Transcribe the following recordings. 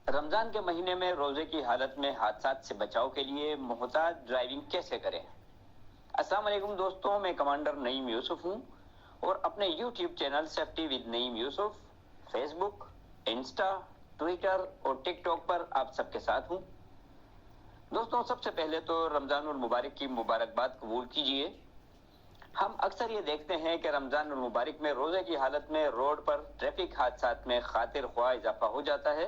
رمضان کے مہینے میں روزے کی حالت میں حادثات سے بچاؤ کے لیے محتاط ڈرائیونگ کیسے کریں؟ السلام علیکم دوستوں، میں کمانڈر نعیم یوسف ہوں اور اپنے YouTube channel safety with Naeem Yusuf, Facebook, Insta, Twitter اور ٹک ٹاک پر آپ سب کے ساتھ ہوں۔ دوستوں، سب سے پہلے تو رمضان المبارک کی مبارکباد قبول کیجئے۔ ہم اکثر یہ دیکھتے ہیں کہ رمضان المبارک میں روزے کی حالت میں روڈ پر ٹریفک حادثات میں خاطر خواہ اضافہ ہو جاتا ہے،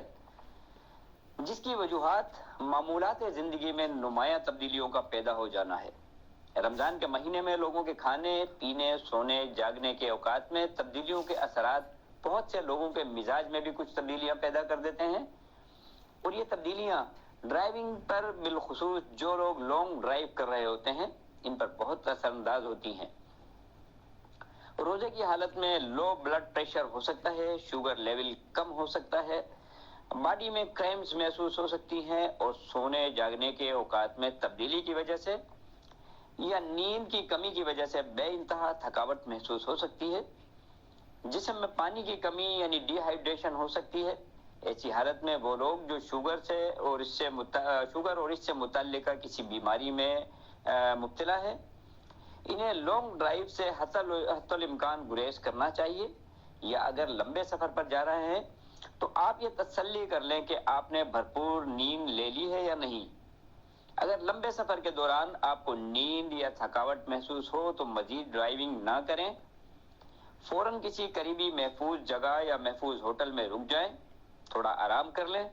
جس کی وجوہات معمولات زندگی میں نمایاں تبدیلیوں کا پیدا ہو جانا ہے۔ رمضان کے مہینے میں لوگوں کے کھانے، پینے، سونے، جاگنے کے اوقات میں تبدیلیوں کے اثرات بہت سے لوگوں کے مزاج میں بھی کچھ تبدیلیاں پیدا کر دیتے ہیں، اور یہ تبدیلیاں ڈرائیونگ پر، بالخصوص جو لوگ لانگ ڈرائیو کر رہے ہوتے ہیں، ان پر بہت اثر انداز ہوتی ہیں۔ روزے کی حالت میں لو بلڈ پریشر ہو سکتا ہے، شوگر لیول کم ہو سکتا ہے، باڈی میں کریمز محسوس ہو سکتی ہیں، اور سونے جاگنے کے اوقات میں تبدیلی کی وجہ سے یا نیند کی کمی کی وجہ سے بے انتہا تھکاوٹ محسوس ہو سکتی ہے۔ جسم میں پانی کی کمی یعنی ڈی ہائیڈریشن ہو سکتی ہے۔ ایسی حالت میں وہ لوگ جو شوگر اور اس سے متعلقہ کسی بیماری میں مبتلا ہے، انہیں لانگ ڈرائیو سے حتی الامکان گریز کرنا چاہیے، یا اگر لمبے سفر پر جا رہے ہیں تو آپ یہ تسلی کر لیں کہ آپ نے بھرپور نیند لے لی ہے یا نہیں۔ اگر لمبے سفر کے دوران آپ کو نیند یا تھکاوٹ محسوس ہو تو مزید ڈرائیونگ نہ کریں، فوراً کسی قریبی محفوظ جگہ یا محفوظ ہوٹل میں رک جائیں، تھوڑا آرام کر لیں،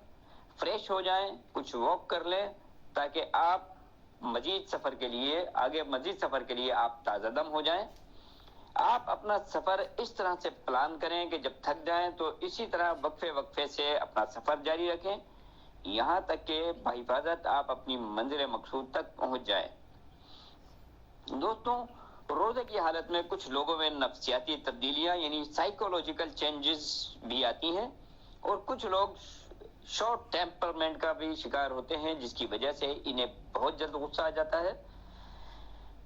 فریش ہو جائیں، کچھ واک کر لیں، تاکہ آپ مزید سفر کے لیے آپ تازہ دم ہو جائیں۔ آپ اپنا سفر اس طرح سے پلان کریں کہ جب تھک جائیں تو اسی طرح وقفے سے اپنا سفر جاری رکھیں، یہاں تک کہ بحفاظت آپ اپنی منزل مقصود تک پہنچ جائیں۔ دوستوں، روزے کی حالت میں کچھ لوگوں میں نفسیاتی تبدیلیاں یعنی سائیکولوجیکل چینجز بھی آتی ہیں، اور کچھ لوگ شارٹ ٹیمپرمنٹ کا بھی شکار ہوتے ہیں، جس کی وجہ سے انہیں بہت جلد غصہ آ جاتا ہے۔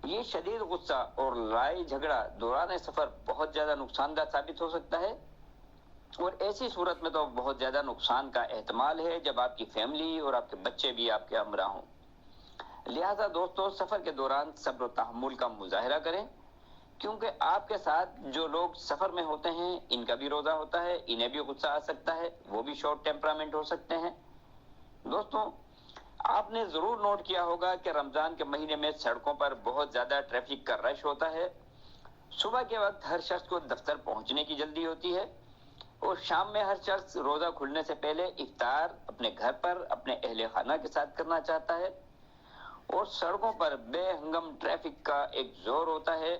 یہ شدید غصہ اور لڑائی جھگڑا دوران سفر بہت زیادہ نقصان دہ ثابت ہو سکتا ہے، اور ایسی صورت میں تو بہت زیادہ نقصان کا احتمال ہے جب آپ کی فیملی اور آپ کے بچے بھی آپ کے ہمراہ ہوں۔ لہذا دوستو، سفر کے دوران صبر و تحمل کا مظاہرہ کریں، کیونکہ آپ کے ساتھ جو لوگ سفر میں ہوتے ہیں ان کا بھی روزہ ہوتا ہے، انہیں بھی غصہ آ سکتا ہے، وہ بھی شارٹ ٹیمپرامنٹ ہو سکتے ہیں۔ دوستوں، آپ نے ضرور نوٹ کیا ہوگا کہ رمضان کے مہینے میں سڑکوں پر بہت زیادہ ٹریفک کا رش ہوتا ہے۔ صبح کے وقت ہر شخص کو دفتر پہنچنے کی جلدی ہوتی ہے، اور شام میں ہر شخص روزہ کھلنے سے پہلے افطار اپنے گھر پر اپنے اہل خانہ کے ساتھ کرنا چاہتا ہے، اور سڑکوں پر بے ہنگم ٹریفک کا ایک زور ہوتا ہے۔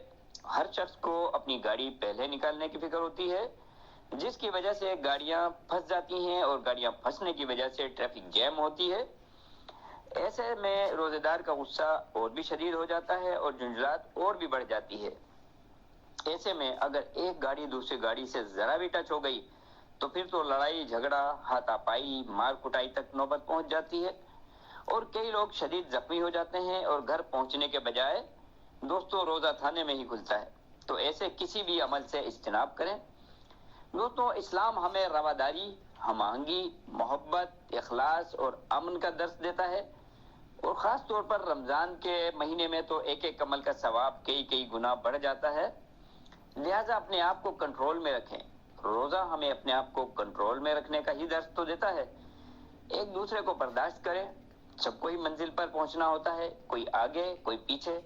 ہر شخص کو اپنی گاڑی پہلے نکالنے کی فکر ہوتی ہے، جس کی وجہ سے گاڑیاں پھنس جاتی ہیں، اور گاڑیاں پھنسنے کی وجہ سے ٹریفک جیم ہوتی ہے۔ ایسے میں روزے دار کا غصہ اور بھی شدید ہو جاتا ہے، اور جھنجھلاہٹ اور بھی بڑھ جاتی ہے۔ ایسے میں اگر ایک گاڑی دوسری گاڑی سے ذرا بھی ٹچ ہو گئی تو پھر تو لڑائی جھگڑا، ہاتھا پائی، مار کٹائی تک نوبت پہنچ جاتی ہے، اور کئی لوگ شدید زخمی ہو جاتے ہیں، اور گھر پہنچنے کے بجائے دوستوں روزہ تھانے میں ہی کھلتا ہے۔ تو ایسے کسی بھی عمل سے اجتناب کریں۔ دوستوں، اسلام ہمیں رواداری، ہم آہنگی، محبت، اخلاص اور امن کا درس دیتا ہے، اور خاص طور پر رمضان کے مہینے میں تو ایک ایک عمل کا ثواب کئی گنا بڑھ جاتا ہے۔ لہٰذا اپنے آپ کو کنٹرول میں رکھیں۔ روزہ ہمیں اپنے آپ کو کنٹرول میں رکھنے کا ہی درس تو دیتا ہے۔ ایک دوسرے کو برداشت کریں، سب کو ہی منزل پر پہنچنا ہوتا ہے، کوئی آگے کوئی پیچھے۔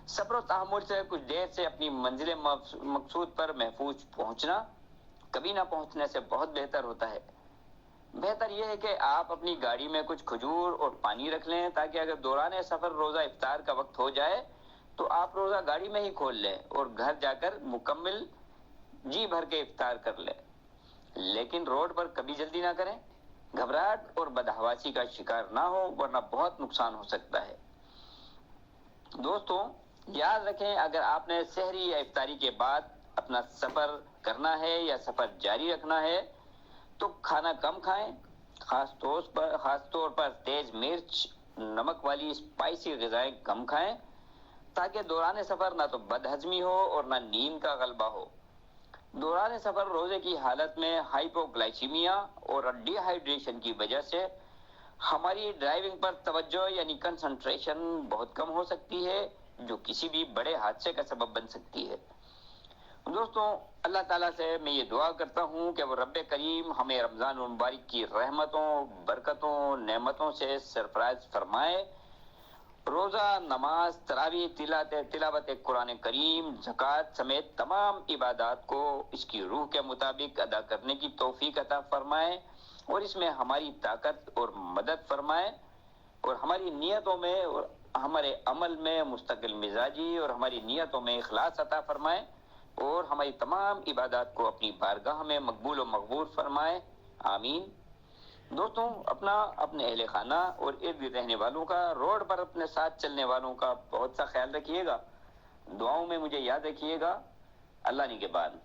صبر و تحمل سے کچھ دیر سے اپنی منزل مقصود پر محفوظ پہنچنا کبھی نہ پہنچنے سے بہت بہتر ہوتا ہے۔ بہتر یہ ہے کہ آپ اپنی گاڑی میں کچھ کھجور اور پانی رکھ لیں، تاکہ اگر دوران سفر روزہ افطار کا وقت ہو جائے تو آپ روزہ گاڑی میں ہی کھول لیں، اور گھر جا کر مکمل جی بھر کے افطار کر لیں۔ لیکن روڈ پر کبھی جلدی نہ کریں، گھبراہٹ اور بدحواسی کا شکار نہ ہو، ورنہ بہت نقصان ہو سکتا ہے۔ دوستوں، یاد رکھیں، اگر آپ نے سحری یا افطاری کے بعد اپنا سفر کرنا ہے یا سفر جاری رکھنا ہے تو کھانا کم کھائیں، خاص طور پر تیز مرچ، نمک والی اسپائسی غذائیں کم کھائیں، تاکہ دوران سفر نہ تو بد ہضمی ہو اور نہ نیند کا غلبہ ہو۔ دوران سفر روزے کی حالت میں ہائپوگلائسیمیا اور ڈی ہائیڈریشن کی وجہ سے ہماری ڈرائیونگ پر توجہ یعنی کنسنٹریشن بہت کم ہو سکتی ہے، جو کسی بھی بڑے حادثے کا سبب بن سکتی ہے۔ دوستوں، اللہ تعالیٰ سے میں یہ دعا کرتا ہوں کہ وہ رب کریم ہمیں رمضان المبارک کی رحمتوں، برکتوں، نعمتوں سے سرفراز فرمائے۔ روزہ، نماز، تراویح، تلاوت قرآن کریم، زکوٰۃ سمیت تمام عبادات کو اس کی روح کے مطابق ادا کرنے کی توفیق عطا فرمائے اور اس میں ہماری طاقت اور مدد فرمائے، اور ہماری نیتوں میں اور ہمارے عمل میں مستقل مزاجی اور ہماری نیتوں میں اخلاص عطا فرمائے، اور ہماری تمام عبادات کو اپنی بارگاہ میں مقبول و مقبول فرمائے، آمین۔ دوستوں، اپنے اہل خانہ اور ارد گرد رہنے والوں کا، روڈ پر اپنے ساتھ چلنے والوں کا بہت سا خیال رکھیے گا، دعاؤں میں مجھے یاد رکھیے گا۔ اللہ نگہبان۔